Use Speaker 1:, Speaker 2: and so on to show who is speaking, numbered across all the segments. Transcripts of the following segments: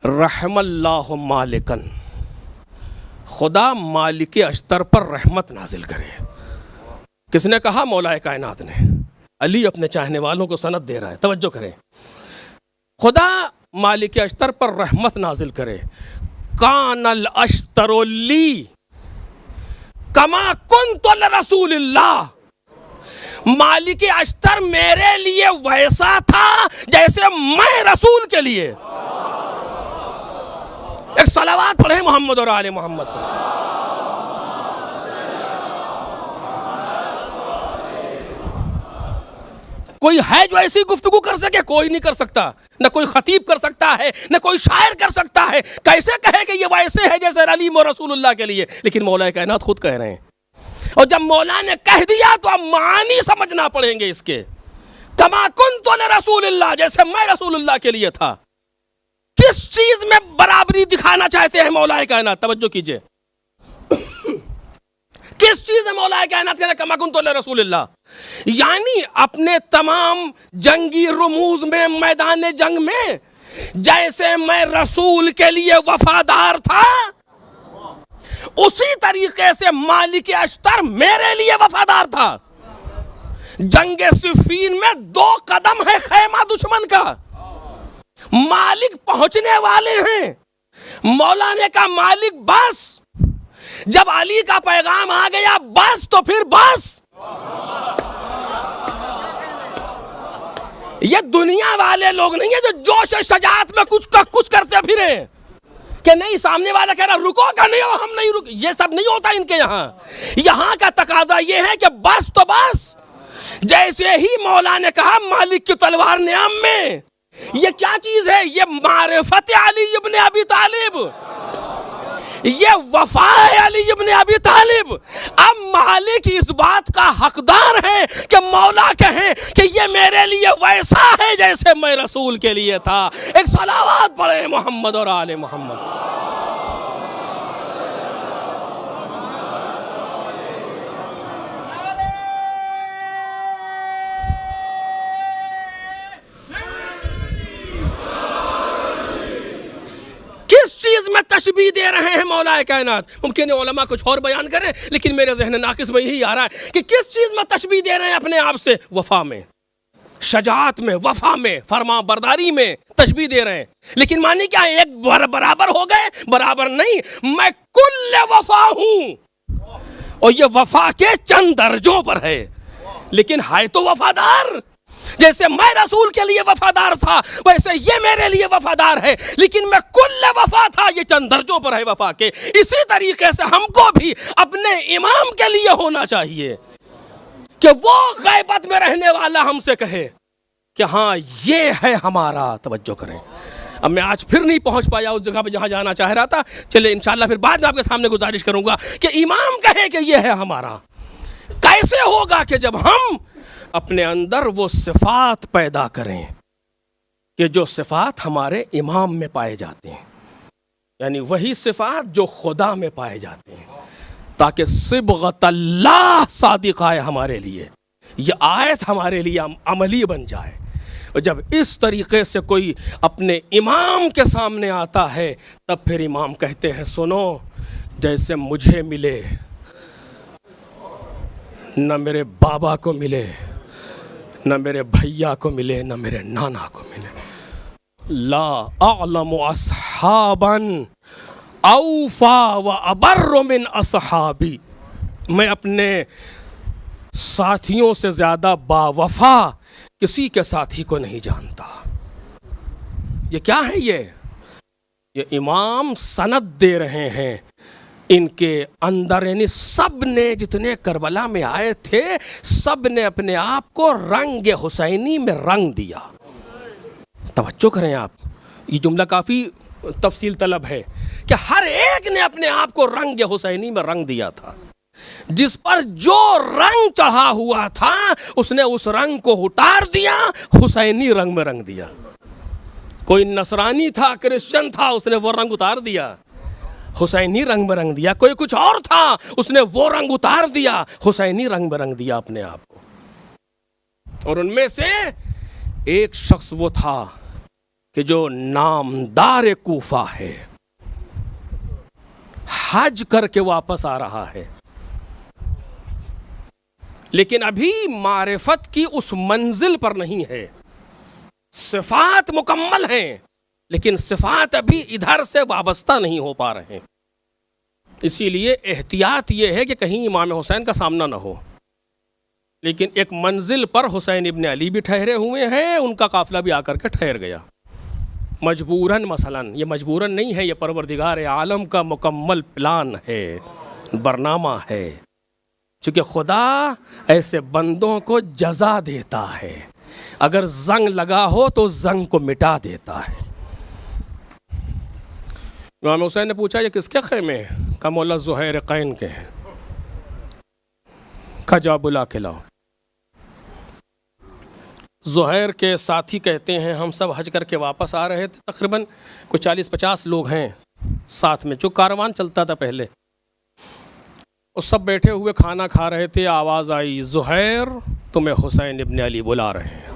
Speaker 1: रहमल्लाहु मालिकन, खुदा मालिक अश्तर पर रहमत नाजिल करे। किसने कहा? मौलाए कायनात ने। अली अपने चाहने वालों को सनद दे रहा है, तवज्जो करें। खुदा मालिक अश्तर पर रहमत नाजिल करे। कानल अश्तरोली कमा कुन्तु रसूलिल्लाह, मालिक अश्तर मेरे लिए वैसा था जैसे मैं रसूल के लिए। एक सलावात पढ़े मोहम्मद और आले मोहम्मद पर। कोई है जो ऐसी गुफ्तगू कर सके? कोई नहीं कर सकता। न कोई खतीब कर सकता है, न कोई शायर कर सकता है। कैसे कहे कि ये वैसे है जैसे अली व रसूलुल्लाह के लिए? लेकिन मौला कायनात खुद कह रहे हैं। और जब मौला ने कह दिया तो अब मानी समझना पड़ेंगे इसके। कमा कुन्तु रसूलुल्लाह, जैसे मैं रसूलुल्लाह के लिए था। किस चीज में बराबरी दिखाना चाहते हैं मौला कायनात? तवज्जो कीजिए, किस चीज है मौला कायनात कहना कमा कुन्तु रसूलुल्लाह? यानी अपने तमाम जंगी रुमूज में, मैदान जंग में जैसे मैं रसूल के लिए वफादार था, उसी तरीके से मालिक अश्तर मेरे लिए वफादार था। जंगे सिफ़ीन में 2 कदम है खैमा दुश्मन का, मालिक पहुंचने वाले हैं। मौला ने कहा मालिक बस, जब अली का पैगाम आ गया बस, तो फिर बस। ये दुनिया वाले लोग नहीं है जो जोश शजात में कुछ करते फिरे कि नहीं, सामने वाला कह रहा रुको का नहीं हो, हम नहीं रुक। ये सब नहीं होता इनके यहाँ का तकाजा ये है कि बस तो बस। जैसे ही मौला ने कहा मालिक की तलवार नियाम में, ये क्या चीज है? ये मारिफत अली इब्न अबी तालिब, ये वफा है अली इब्न अबी तालिब। अब मालिक इस बात का हकदार है कि मौला कहे कि ये मेरे लिए वैसा है जैसे मैं रसूल के लिए था। एक सलावत पढ़े मोहम्मद और आले मोहम्मद। किस चीज में तशबीह दे रहे हैं मौलाए कायनात? मुमकिन है उलमा कुछ और बयान करें, लेकिन मेरे ज़हन नाकिस में यही आ रहा है कि किस चीज में तशबीह दे रहे हैं अपने आप से? वफा में, शजाअत में, वफा में, फरमा बरदारी में तशबीह दे रहे हैं। लेकिन मानी क्या एक बराबर हो गए? बराबर नहीं। मैं कुल्ले वफा हूं और ये वफा के चंद दर्जों पर है, लेकिन है तो वफादार। जैसे मैं रसूल के लिए वफादार था वैसे ये मेरे लिए वफादार है, लेकिन मैं कुल्ले वफा था, ये चंद दर्जों पर है वफा के। इसी तरीके से हमको भी अपने इमाम के लिए होना चाहिए कि वो गैबत में रहने वाला हमसे कहे कि हाँ ये है हमारा। तवज्जो करें, अब मैं आज फिर नहीं पहुंच पाया उस जगह पे जहां जाना चाह रहा था। चले इंशाल्लाह फिर बाद में आपके सामने गुजारिश करूंगा कि इमाम कहे कि ये है हमारा। कैसे होगा? कि जब हम अपने अंदर वो सिफात पैदा करें कि जो सिफात हमारे इमाम में पाए जाते हैं, यानी वही सिफात जो खुदा में पाए जाते हैं, ताकि सिबगतल्लाह सादिक़ा है हमारे लिए, ये आयत हमारे लिए अमली बन जाए। और जब इस तरीके से कोई अपने इमाम के सामने आता है तब फिर इमाम कहते हैं सुनो, जैसे मुझे मिले न मेरे बाबा को मिले, न मेरे भैया को मिले, न मेरे नाना को मिले। ला अअलमु अस्हाबन औफा व अबर्र मिन अस्हाबी, मैं अपने साथियों से ज़्यादा बावफा किसी के साथी को नहीं जानता। ये क्या है? ये इमाम सनद दे रहे हैं इनके अंदर, यानी सब ने जितने करबला में आए थे सब ने अपने आप को रंग हुसैनी में रंग दिया। तवज्जो करें आप, ये जुमला काफ़ी तफसील तलब है कि हर एक ने अपने आप को रंग हुसैनी में रंग दिया था। जिस पर जो रंग चढ़ा हुआ था उसने उस रंग को उतार दिया, हुसैनी रंग में रंग दिया। कोई नसरानी था, क्रिश्चियन था, उसने वो रंग उतार दिया, हुसैनी रंग में रंग दिया। कोई कुछ और था, उसने वो रंग उतार दिया, हुसैनी रंग में रंग दिया अपने आप को। और उनमें से एक शख्स वो था कि जो नामदार कूफा है हज करके वापस आ रहा है, लेकिन अभी मारिफत की उस मंजिल पर नहीं है। सिफात मुकम्मल हैं, लेकिन सिफात अभी इधर से वाबस्ता नहीं हो पा रहे हैं। इसीलिए एहतियात ये है कि कहीं इमाम हुसैन का सामना ना हो। लेकिन एक मंजिल पर हुसैन इब्न अली भी ठहरे हुए हैं, उनका काफिला भी आकर के ठहर गया मजबूरन। मसलन ये मजबूरन नहीं है, ये परवरदिगार आलम का मुकम्मल प्लान है, बरनामा है। चूँकि खुदा ऐसे बंदों को जज़ा देता है, अगर जंग लगा हो तो जंग को मिटा देता है। इमाम हुसैन ने पूछा ये किसके खेमे हैं? का मौला ज़ुहैर कैन के हैं। का जा बुला के लाओ। ज़ुहैर के साथी कहते हैं हम सब हज करके वापस आ रहे थे, तकरीबन कुछ 40-50 लोग हैं साथ में, जो कारवान चलता था पहले। और सब बैठे हुए खाना खा रहे थे, आवाज़ आई ज़ुहैर तुम्हें हुसैन इब्न अली बुला रहे हैं।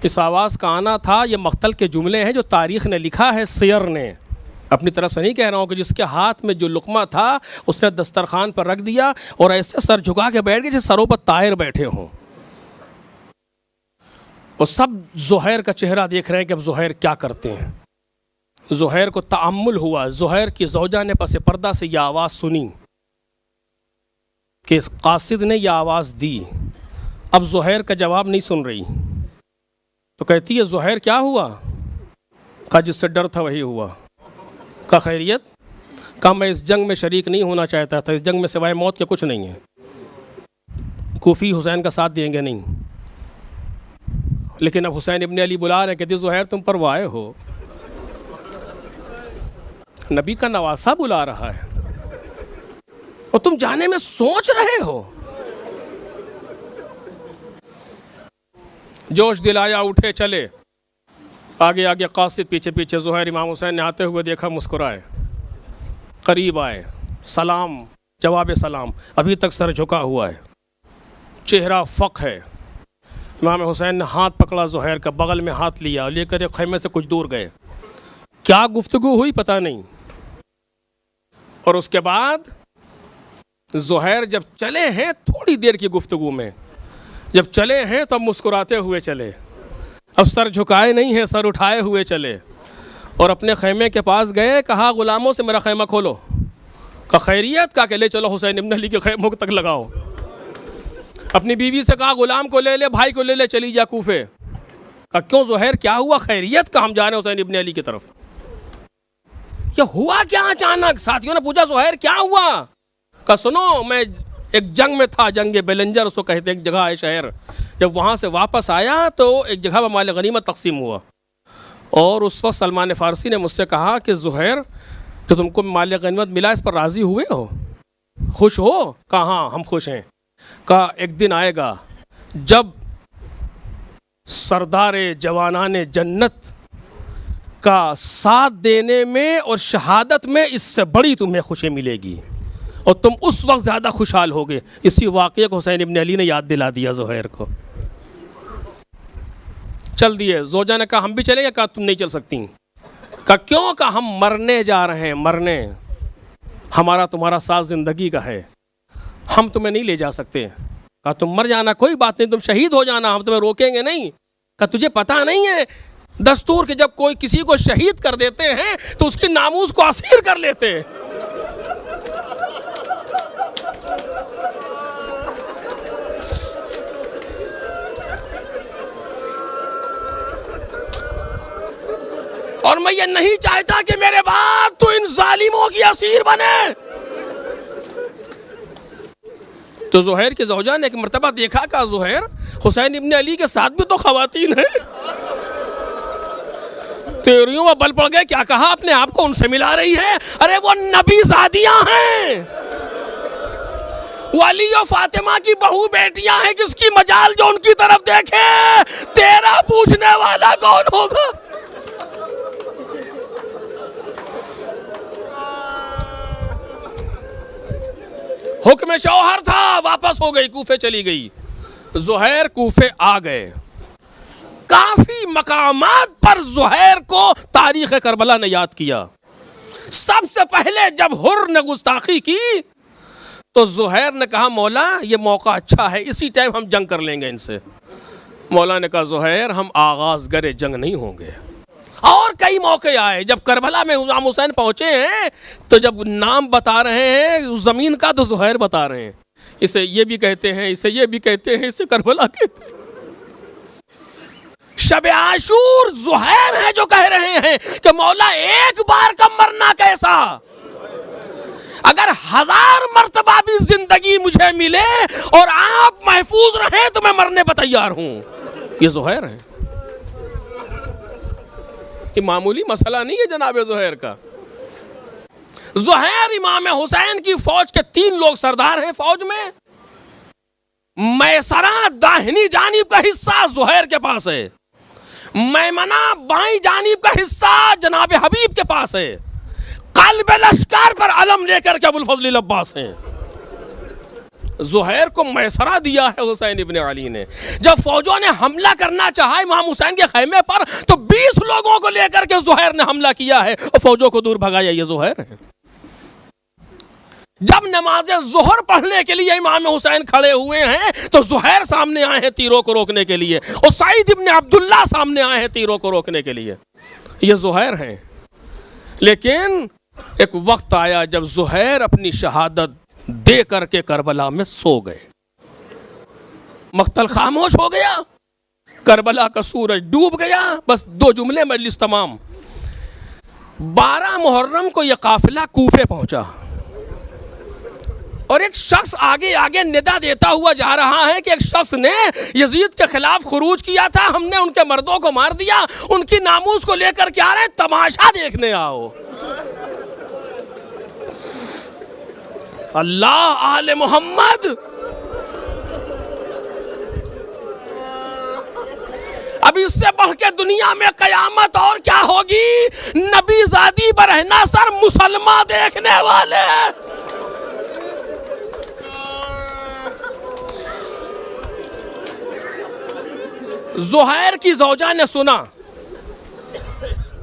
Speaker 1: इस आवाज़ का आना था, ये मख्तल के जुमले हैं जो तारीख़ ने लिखा है, सियर ने, अपनी तरफ से नहीं कह रहा हूँ, कि जिसके हाथ में जो लुक़मा था उसने दस्तरखान पर रख दिया और ऐसे सर झुका के बैठ गए जैसे सरों पर तायर बैठे हों। और सब ज़ुहैर का चेहरा देख रहे हैं कि अब ज़ुहैर क्या करते हैं। ज़ुहैर को तअम्मुल हुआ, ज़ुहैर की ज़ौजा ने पस पर्दा से यह आवाज़ सुनी कि कासिद ने यह आवाज़ दी। अब ज़ुहैर का जवाब नहीं सुन रही, तो कहती है ज़ुहैर क्या हुआ? का जिससे डर था वही हुआ। का खैरियत? का मैं इस जंग में शरीक नहीं होना चाहता था, इस जंग में सिवाय मौत के कुछ नहीं है। कूफी हुसैन का साथ देंगे नहीं, लेकिन अब हुसैन इब्न अली बुला रहे, कहती ज़ुहैर तुम परवाए हो, नबी का नवासा बुला रहा है और तुम जाने में सोच रहे हो। जोश दिलाया, उठे चले, आगे आगे कासिद, पीछे पीछे ज़ुहैर। इमाम हुसैन ने आते हुए देखा, मुस्कुराए, करीब आए, सलाम, जवाब सलाम, अभी तक सर झुका हुआ है, चेहरा फ़क़ है। इमाम हुसैन ने हाथ पकड़ा ज़ुहैर का, बगल में हाथ लिया और लेकर एक खैमे से कुछ दूर गए। क्या गुफ्तगू हुई पता नहीं। और उसके बाद ज़ुहैर जब चले हैं, थोड़ी देर की गुफ्तगू में जब चले हैं तब मुस्कुराते हुए चले, अब सर झुकाए नहीं है, सर उठाए हुए चले और अपने खैमे के पास गए। कहा गुलामों से मेरा खैमा खोलो। का खैरियत? का के ले चलो हुसैन इब्न अली के खैमों तक लगाओ। अपनी बीवी से कहा गुलाम को ले ले, भाई को ले ले, चली जा कूफे। का क्यों ज़ुहैर क्या हुआ? खैरियत? का हम जा रहे हुसैन इब्न अली की तरफ। ये हुआ क्या अचानक? साथियों ने पूछा ज़ुहैर क्या हुआ? का सुनो, मैं एक जंग में था, जंग बेलंजर उसको कहते, एक जगह है शहर। जब वहाँ से वापस आया तो एक जगह पर माल गनीमत तकसीम हुआ और उस वक्त सलमान फ़ारसी ने मुझसे कहा कि ज़ुहैर जो तुमको माल गनीमत मिला इस पर राज़ी हुए हो, खुश हो? कहा हाँ हम खुश हैं। का एक दिन आएगा जब सरदार जवानान जन्नत का साथ देने में और शहादत में इससे बड़ी तुम्हें खुशी मिलेगी और तुम उस वक्त ज़्यादा खुशहाल होगे। इसी वाक़ये को हुसैन इब्न अली ने याद दिला दिया ज़ुहैर को। चल दिए। ज़ौजा ने कहा हम भी चलेंगे? कहा तुम नहीं चल सकती। कहा क्यों? कहा हम मरने जा रहे हैं, मरने, हमारा तुम्हारा साथ ज़िंदगी का है, हम तुम्हें नहीं ले जा सकते। कहा तुम मर जाना, कोई बात नहीं, तुम शहीद हो जाना, हम तुम्हें रोकेंगे नहीं। कहा तुझे पता नहीं है दस्तूर के जब कोई किसी को शहीद कर देते हैं तो उसकी नामूस को असीर कर लेते हैं। और मैं ये नहीं चाहता कि मेरे बाद तो इन जालिमों की असीर बने। तो ज़ुहैर की ज़ौजा ने एक मर्तबा देखा, कहा ज़ुहैर हुसैन इब्न अली के साथ भी तो ख़वातीन हैं। तेरियों में बल पड़ गए, क्या कहा अपने आप को उनसे मिला रही है? अरे वो नबी ज़ादियाँ हैं, वली और फातिमा की बहू बेटियां हैं, किसकी मजाल जो उनकी तरफ देखे। तेरा पूछने वाला कौन होगा? हुक्म शौहर था, वापस हो गई, कूफे चली गई। ज़ुहैर कूफे आ गए, काफी मकामात पर ज़ुहैर को तारीख़ करबला ने याद किया। सबसे पहले जब हुर ने गुस्ताखी की तो ज़ुहैर ने कहा मौला ये मौका अच्छा है, इसी टाइम हम जंग कर लेंगे इनसे। मौला ने कहा ज़ुहैर हम आगाज़ गरे जंग नहीं होंगे। और कई मौके आए जब करबला में इमाम हुसैन पहुंचे हैं तो जब नाम बता रहे हैं ज़मीन का तो ज़ुहैर बता रहे हैं, इसे ये भी कहते हैं, इसे ये भी कहते हैं, इसे करबला कहते हैं। शब आशूर ज़ुहैर है जो कह रहे हैं कि मौला एक बार का मरना कैसा, अगर 1000 मर्तबा भी जिंदगी मुझे मिले और आप महफूज रहे तो मैं मरने पर तैयार हूं। ये ज़ुहैर है, ये मामूली मसला नहीं है जनाब ज़ुहैर का। ज़ुहैर इमाम हुसैन की फौज के 3 लोग सरदार हैं फौज में। मैसरा दाहिनी जानिब का हिस्सा ज़ुहैर के पास है, मैमना बाईं जानिब का हिस्सा जनाब हबीब के पास है, कल्ब लश्कर पर अलम लेकर के अबुल फजल अब्बास हैं। ज़ुहैर को मैसरा दिया है हुसैन इब्न अली ने। जब फौजों ने हमला करना चाहा इमाम हुसैन के खैमे पर तो 20 लोगों को लेकर के ज़ुहैर ने हमला किया है और फौजों को दूर भगाया। ये ज़ुहैर है। जब नमाज ज़ोहर पढ़ने के लिए इमाम हुसैन खड़े हुए हैं तो ज़ुहैर सामने आए हैं तीरों को रोकने के लिए और सईद इब्न अब्दुल्ला सामने आए हैं तीरों को रोकने के लिए। ये ज़ुहैर हैं। लेकिन एक वक्त आया जब ज़ुहैर अपनी शहादत दे करके करबला में सो गए। मख्तल खामोश हो गया, करबला का सूरज डूब गया। बस 2 जुमले मजलिस तमाम। 12 मुहर्रम को यह काफिला कूफे पहुंचा और एक शख्स आगे आगे निदा देता हुआ जा रहा है कि एक शख्स ने यजीद के खिलाफ खुरूज किया था, हमने उनके मर्दों को मार दिया, उनकी नामूस को लेकर के आ रहे हैं, तमाशा देखने आओ। अल्लाह आले मोहम्मद। अब इससे बढ़ के दुनिया में कयामत और क्या होगी। नबी ज़ादी बरहना सर मुसलमान देखने वाले। ज़ुहैर की ज़ौजा ने सुना,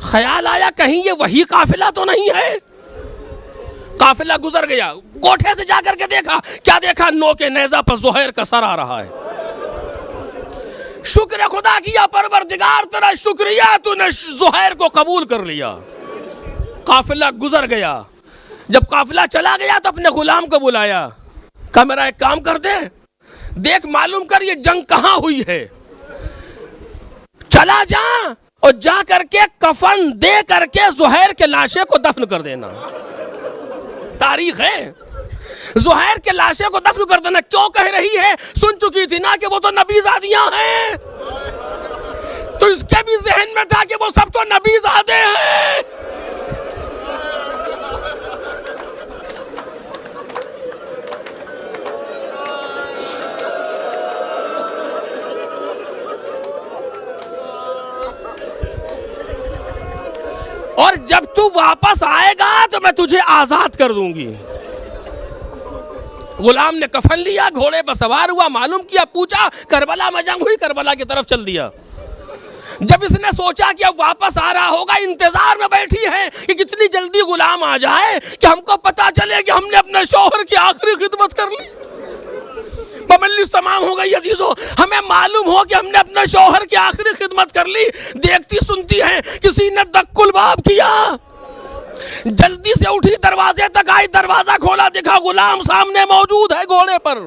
Speaker 1: ख्याल आया कहीं ये वही काफिला तो नहीं है। काफिला गुजर गया, कोठे से जाकर के देखा, क्या देखा, नो के नेज़ा पर ज़ुहैर का सर आ रहा है। शुक्र खुदा किया परवरदिगार तेरा शुक्रिया, तूने ज़ुहैर को कबूल कर लिया। काफिला गुजर गया। जब काफिला चला गया तो अपने गुलाम को बुलाया, कहा मेरा एक काम कर दे, देख मालूम कर ये जंग कहाँ हुई है, चला जा और जा करके कफन दे करके ज़ुहैर के लाशे को दफन कर देना। तारीख है, ज़ुहैर के लाशे को दफन कर देना। क्यों कह रही है, सुन चुकी थी ना कि वो तो नबीज़ादियां हैं, तो इसके भी जहन में था कि वो सब तो नबीज़ादे हैं। और जब तू वापस आएगा तो मैं तुझे आजाद कर दूंगी। गुलाम ने कफन लिया, घोड़े पर सवार हुआ, मालूम किया, पूछा करबला में जंग हुई, करबला की तरफ चल दिया। जब इसने सोचा कि अब वापस आ रहा होगा, इंतजार में बैठी है कि कितनी जल्दी गुलाम आ जाए कि हमको पता चले कि हमने अपने शौहर की आखिरी खिदमत कर ली। मजलिस तमाम हो गई अजीजों, हमें मालूम हो कि हमने अपने शौहर की आखिरी खिदमत कर ली। देखती सुनती है, किसी ने दक्कुल बाब किया, जल्दी से उठी, दरवाजे तक आई, दरवाजा खोला, देखा गुलाम सामने मौजूद है घोड़े पर।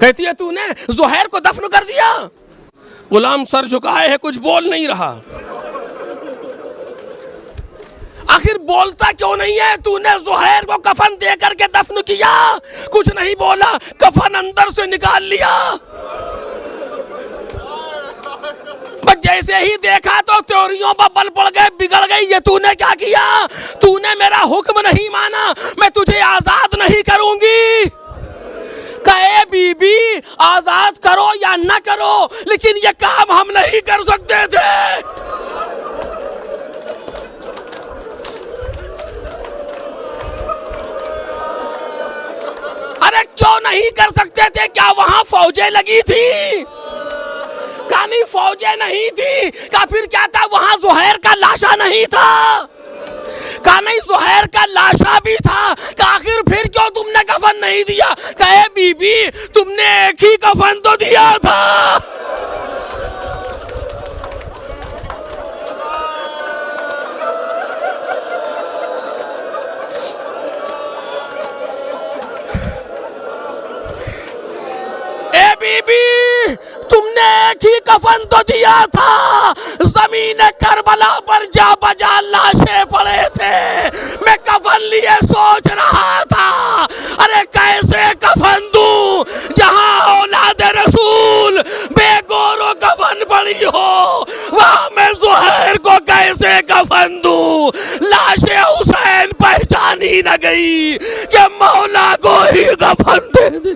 Speaker 1: कहती है तूने ज़ुहैर को दफन कर दिया। गुलाम सर झुकाए है, कुछ बोल नहीं रहा। आखिर बोलता क्यों नहीं है, तूने ज़ुहैर को कफन दे करके दफन किया, कुछ नहीं बोला, कफन अंदर से निकाल लिया। बस जैसे ही देखा तो त्योरियों पर बल पड़ गए, बिगड़ गई। ये तूने क्या किया, तूने मेरा हुक्म नहीं माना, मैं तुझे आजाद नहीं करूंगी। कहे बीबी आजाद करो या न करो, लेकिन ये काम हम नहीं कर सकते थे। अरे क्यों नहीं कर सकते थे, क्या वहां फौजें लगी थी? क्या पाकिस्तानी फौजें नहीं थी, का फिर क्या था वहां जुहैर का लाशा नहीं था? का नहीं जुहैर का लाशा भी था? का आखिर फिर क्यों तुमने कफन नहीं दिया? कहे बीबी तुमने एक ही कफन तो दिया था। ए बीबी तुमने एक ही कफन तो दिया था। जमीन करबला पर जा बजा लाशें पड़े थे, मैं कफन लिए सोच रहा था अरे कैसे कफन दूं जहां औलाद रसूल बेगौरो कफन पड़ी हो, वहां मैं जुहैर को कैसे कफन दूं? लाशे हुसैन पहचानी न गई कि मौला को ही कफन दे दे।